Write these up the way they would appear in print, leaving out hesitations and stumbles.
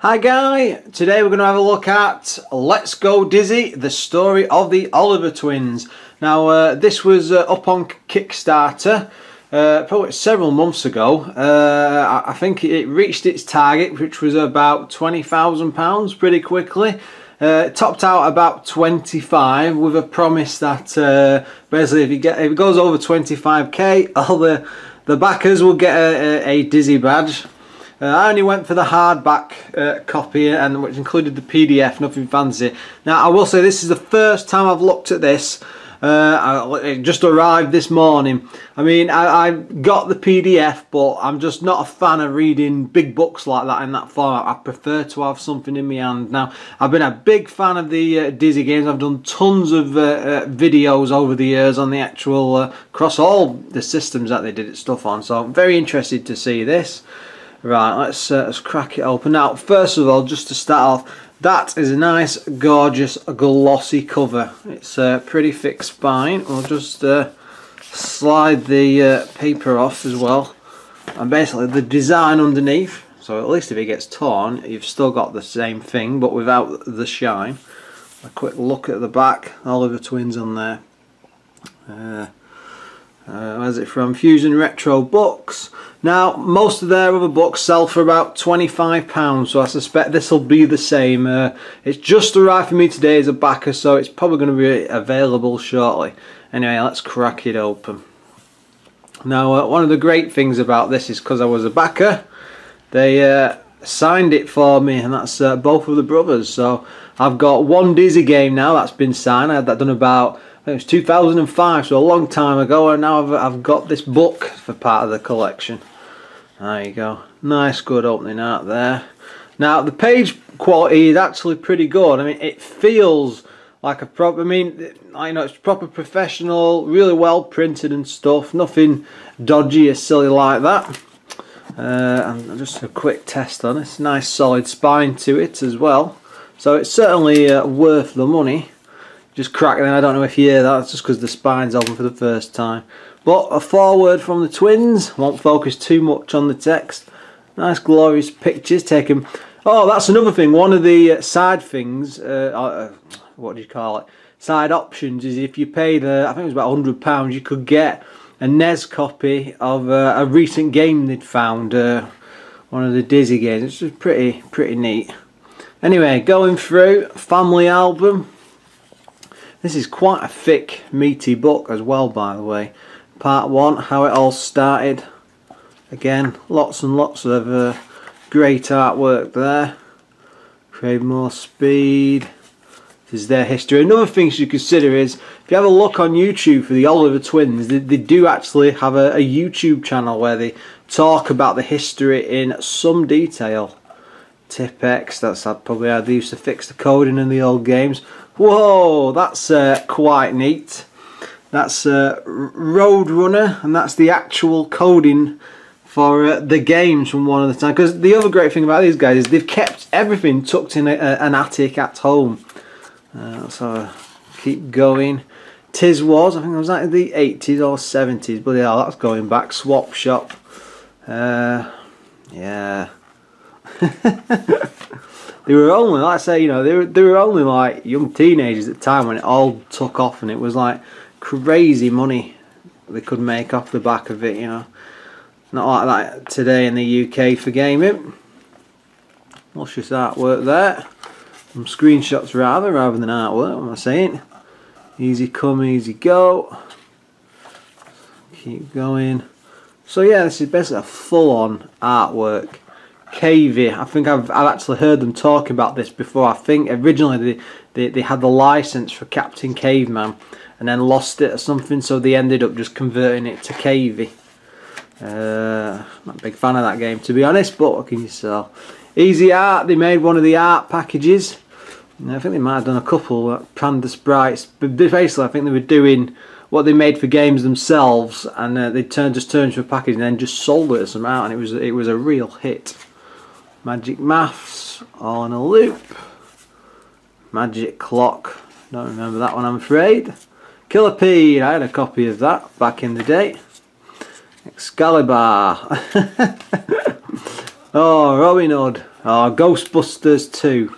Hi Guy, today we're going to have a look at Let's Go Dizzy, the story of the Oliver twins. Now this was up on Kickstarter probably several months ago. I think it reached its target, which was about £20,000 pretty quickly. Topped out about 25 with a promise that basically if it goes over 25k, all the backers will get a Dizzy badge. I only went for the hardback copy, and which included the PDF, nothing fancy. Now I will say this is the first time I've looked at this. It just arrived this morning. I mean, I got the PDF, but I'm just not a fan of reading big books like that in that format. I prefer to have something in my hand. Now, I've been a big fan of the Dizzy games. I've done tons of videos over the years on the actual, across all the systems that they did stuff on. So I'm very interested to see this. Right, let's crack it open. Now, first of all, just to start off, that is a nice, gorgeous, glossy cover. It's a pretty thick spine. We'll just slide the paper off as well. And basically the design underneath, so at least if it gets torn, you've still got the same thing, but without the shine. A quick look at the back, Oliver twins on there. Where's it from? Fusion Retro Books. Now, most of their other books sell for about £25, so I suspect this will be the same. It's just arrived for me today as a backer, so it's probably going to be available shortly. Anyway, let's crack it open. Now, one of the great things about this is because I was a backer, they signed it for me, and that's both of the brothers. So I've got one Dizzy game now that's been signed. I had that done about, I think it was 2005, so a long time ago, and now I've got this book for part of the collection. There you go, nice good opening out there. Now the page quality is actually pretty good. I mean, it feels like a proper, it's proper professional, really well printed and stuff, nothing dodgy or silly like that. And just a quick test on it, nice solid spine to it as well, so it's certainly worth the money. Just cracking, I don't know if you hear that, it's just because the spine's open for the first time. But a foreword from the twins, won't focus too much on the text. Nice glorious pictures taken. Oh, that's another thing, one of the side things, what do you call it, side options, is if you paid, I think it was about £100, you could get a NES copy of a recent game they'd found, one of the Dizzy games. It's just pretty neat. Anyway, going through, family album. This is quite a thick, meaty book as well, by the way. Part 1, how it all started. Again, lots and lots of great artwork there. Create more speed. This is their history. Another thing you should consider is, if you have a look on YouTube for the Oliver twins, they do actually have a YouTube channel where they talk about the history in some detail. Tip-X, that's probably how they used to fix the coding in the old games. Whoa, that's quite neat. That's Roadrunner, and that's the actual coding for the games from one of the time. Because the other great thing about these guys is they've kept everything tucked in an attic at home. So keep going. Tiz was, I think it was like the 80s or 70s, but yeah, that's going back. Swap Shop. Yeah. They were only, like I say, they were only like young teenagers at the time when it all took off, and it was like crazy money they could make off the back of it, Not like that today in the UK for gaming. Luscious artwork there. Some screenshots rather than artwork, what am I saying? Easy come, easy go. Keep going. So yeah, this is basically a full-on artwork. Cavey, I think I've actually heard them talking about this before. I think originally they had the license for Captain Caveman and then lost it or something, so they ended up just converting it to Cavey. Not a big fan of that game, to be honest, but what can you sell? Easy Art, they made one of the art packages. I think they might have done a couple, Panda Sprites, but basically I think they were doing what they made for games themselves, and they just turned to a package and then just sold it somehow, and it was a real hit. Magic Maths, all in a loop. Magic Clock, don't remember that one, I'm afraid. Killer P, I had a copy of that back in the day. Excalibur. Oh, Robin Hood. Oh, Ghostbusters 2.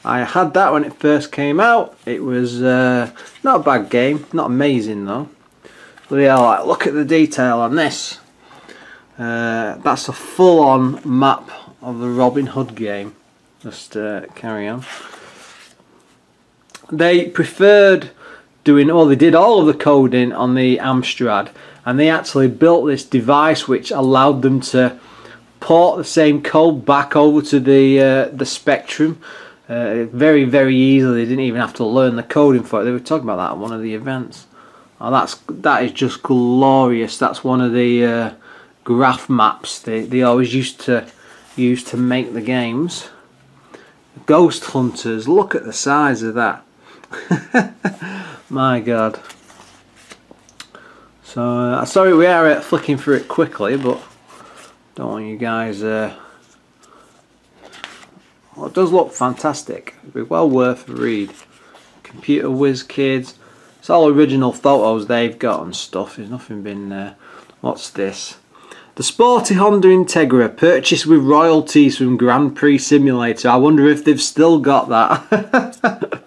I had that when it first came out. It was not a bad game, not amazing though. But yeah, like, look at the detail on this. That's a full-on map of the Robin Hood game. Just carry on. They preferred doing, they did all of the coding on the Amstrad, and they actually built this device which allowed them to port the same code back over to the Spectrum very, very easily. They didn't even have to learn the coding for it. They were talking about that at one of the events. Oh, that is just glorious. That's one of the graph maps they always used to use to make the games. Ghost Hunters, look at the size of that. My God. So sorry we are flicking through it quickly, but don't want you guys well, it does look fantastic. It'd be well worth a read. Computer Whiz Kids. It's all original photos they've got and stuff. There's nothing been what's this? The sporty Honda Integra, purchased with royalties from Grand Prix Simulator. I wonder if they've still got that.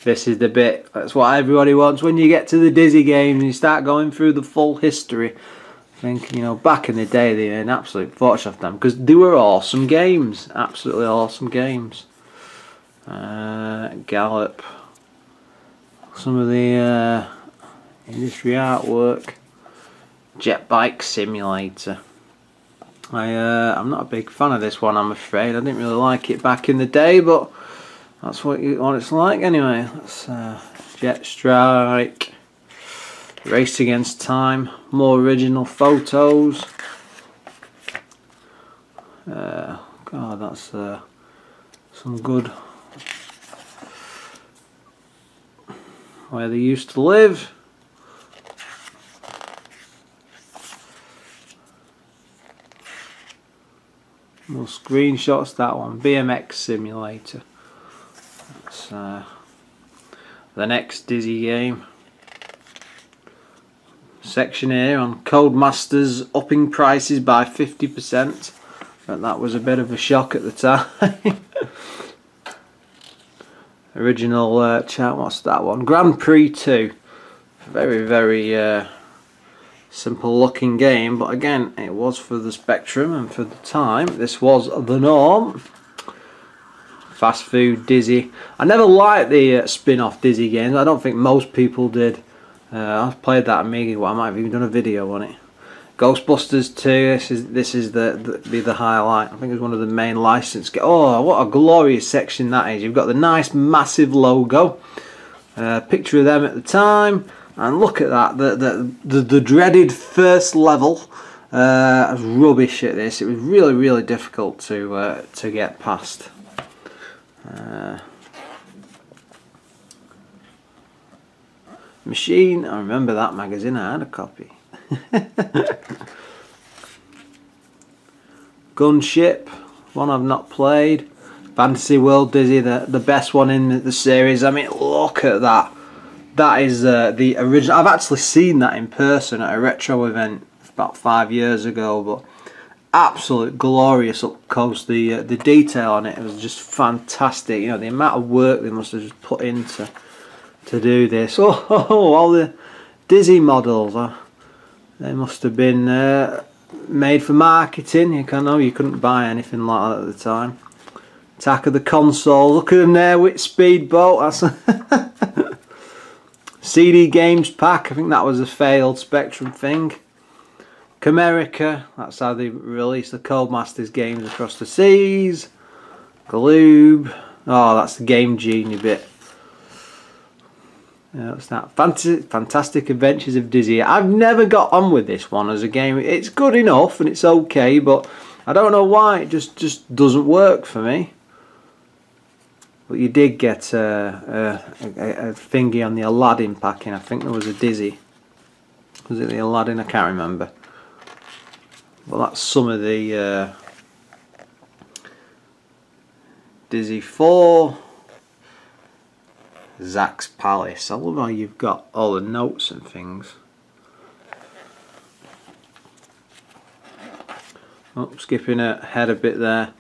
This is the bit, that's what everybody wants when you get to the Dizzy games and you start going through the full history. I think, you know, back in the day they made an absolute fortune off them because they were awesome games, absolutely awesome games. Gallop. Some of the industry artwork. Jet Bike Simulator. I'm not a big fan of this one, I'm afraid. I didn't really like it back in the day, but that's what it's like anyway. That's Jet Strike. Race Against Time. More original photos. God, that's some good. Where they used to live. More screenshots, that one. BMX Simulator. That's the next Dizzy game. Section here on Codemasters upping prices by 50%. But that was a bit of a shock at the time. Original chat, what's that one? Grand Prix 2. Very, very simple looking game, but again, it was for the Spectrum, and for the time, this was the norm. Fast Food Dizzy. I never liked the spin-off Dizzy games. I don't think most people did. I've played that Amiga. Well, I might have even done a video on it. Ghostbusters 2. This is the highlight. I think it was one of the main license games. Oh, what a glorious section that is! You've got the nice massive logo. Picture of them at the time. And look at that, the dreaded first level. I was rubbish at this. It was really, really difficult to get past. Machine, I remember that magazine. I had a copy. Gunship, one I've not played. Fantasy World Dizzy, the best one in the series. I mean, look at that. That is the original. I've actually seen that in person at a retro event about 5 years ago, but absolute glorious up close. The detail on it was just fantastic. You know, the amount of work they must have just put into to do this. Oh, all the Dizzy models. They must have been made for marketing. You couldn't buy anything like that at the time. Attack of the Console. Look at them there with Speedboat. That's CD Games Pack, I think that was a failed Spectrum thing. Comerica, that's how they released the Codemasters games across the seas. Galoob, oh, that's the Game Genie bit. Yeah, that's that. Fantastic Adventures of Dizzy. I've never got on with this one as a game. It's good enough and it's okay, but I don't know why it just doesn't work for me. But you did get a thingy on the Aladdin packing. I think there was a Dizzy. Was it the Aladdin? I can't remember. Well, that's some of the Dizzy 4. Zack's Palace. I love how you've got all the notes and things. Oh, skipping ahead a bit there.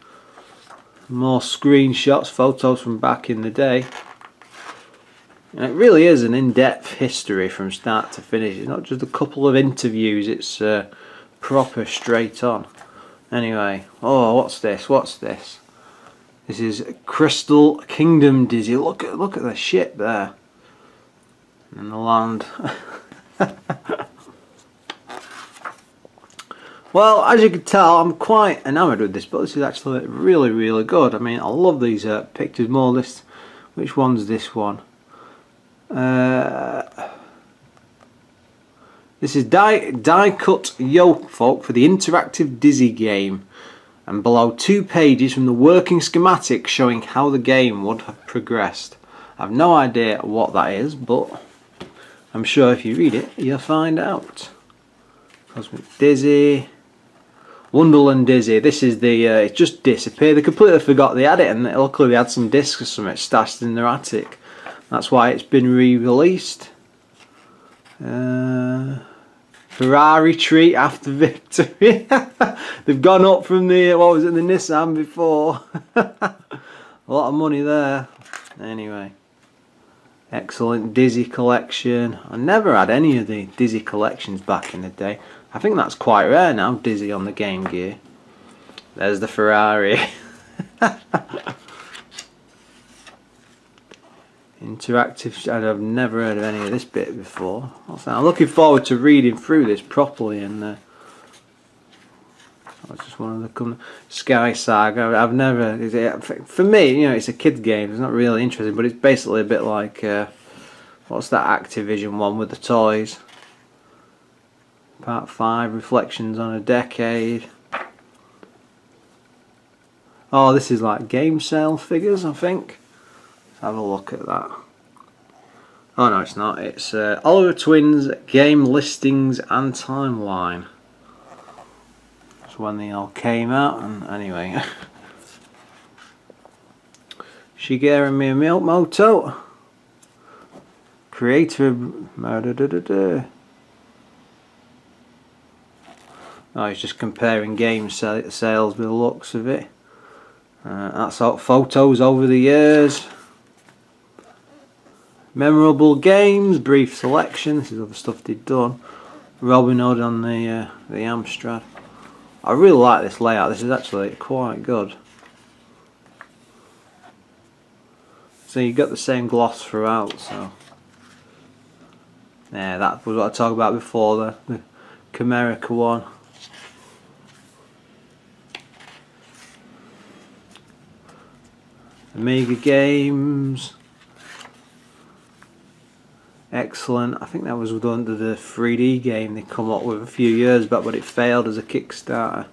More screenshots, photos from back in the day. And it really is an in-depth history from start to finish. It's not just a couple of interviews, it's proper straight on. Anyway, oh, what's this? What's this? This is Crystal Kingdom Dizzy. Look at the ship there. And the land. Well, as you can tell, I'm quite enamoured with this book. This is actually really, really good. I mean, I love these pictures more. Which one's this one? This is die-cut yoke folk for the interactive Dizzy game, and below 2 pages from the working schematic showing how the game would have progressed. I have no idea what that is, but I'm sure if you read it, you'll find out. Cosmic Dizzy. Wonderland Dizzy. This is the it just disappeared. They completely forgot they had it, and luckily they had some discs or something stashed in their attic. That's why it's been re-released. Ferrari treat after victory. They've gone up from the what was it, the Nissan before. A lot of money there. Anyway, excellent Dizzy collection. I never had any of the Dizzy collections back in the day. I think that's quite rare now, Dizzy on the Game Gear. There's the Ferrari. Interactive. I've never heard of any of this bit before. I'm looking forward to reading through this properly. And that's just one of the Sky Saga. I've never. For me, you know, it's a kid game. It's not really interesting, but it's basically a bit like what's that Activision one with the toys? Part 5, Reflections on a Decade. Oh, this is like game sale figures, I think. Let's have a look at that. Oh no, it's not. It's Oliver Twins game listings and timeline. That's when they all came out. And anyway, Shigeru Miyamoto, creator of Oh, he's just comparing game sales with the looks of it. That's all photos over the years. Memorable games, brief selection. This is other stuff they've done. Robin Hood on the Amstrad. I really like this layout. This is actually quite good. So you got the same gloss throughout. So yeah, that was what I talked about before. The Chimerica one. Amiga games. Excellent. I think that was under the 3D game they come up with a few years back, but it failed as a Kickstarter.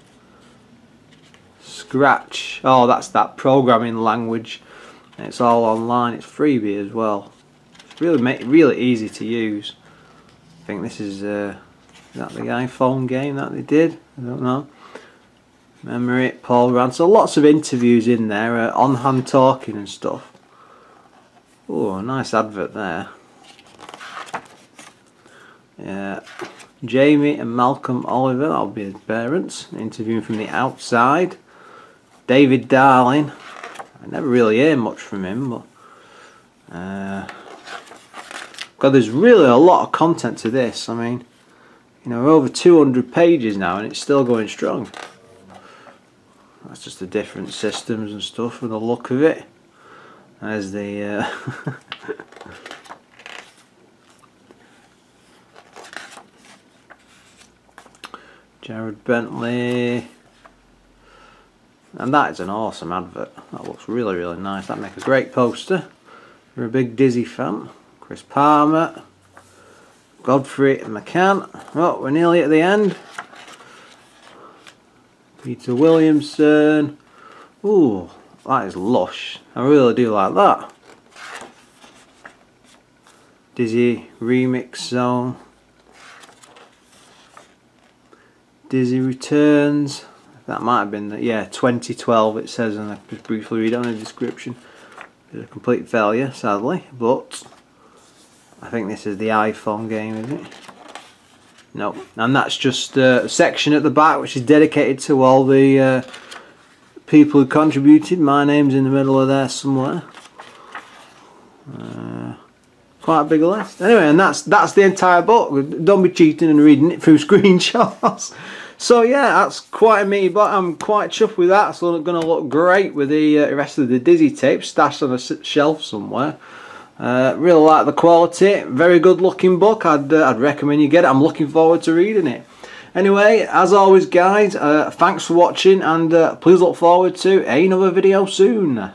Scratch. Oh, that's that programming language. And it's all online. It's freebie as well. It's really easy to use. I think this is that the iPhone game that they did? I don't know. Memory, Paul Rand. So lots of interviews in there, on-hand talking and stuff. Oh, nice advert there. Yeah, Jamie and Malcolm Oliver, that'll be his parents, interviewing from the outside. David Darling, I never really hear much from him, but God, there's really a lot of content to this. I mean, you know, we're over 200 pages now and it's still going strong. That's just the different systems and stuff and the look of it. There's the Jared Bentley, and that is an awesome advert. That looks really, really nice. That'd make a great poster. You're a big Dizzy fan. Chris Palmer, Godfrey McCann. Oh, we're nearly at the end. Peter Williamson. Ooh, that is lush. I really do like that. Dizzy Remix Zone. Dizzy Returns. That might have been the, yeah, 2012 it says, and I just briefly read it on the description. It's a complete failure, sadly, but I think this is the iPhone game, is it? No, and that's just a section at the back which is dedicated to all the people who contributed. My name's in the middle of there somewhere. Quite a big list. Anyway, and that's the entire book. Don't be cheating and reading it through screenshots. So yeah, that's quite a meaty book. I'm quite chuffed with that. It's going to look great with the rest of the Dizzy tapes stashed on a shelf somewhere. Really like the quality. Very good looking book. I'd recommend you get it. I'm looking forward to reading it. Anyway, as always guys, thanks for watching, and please look forward to another video soon.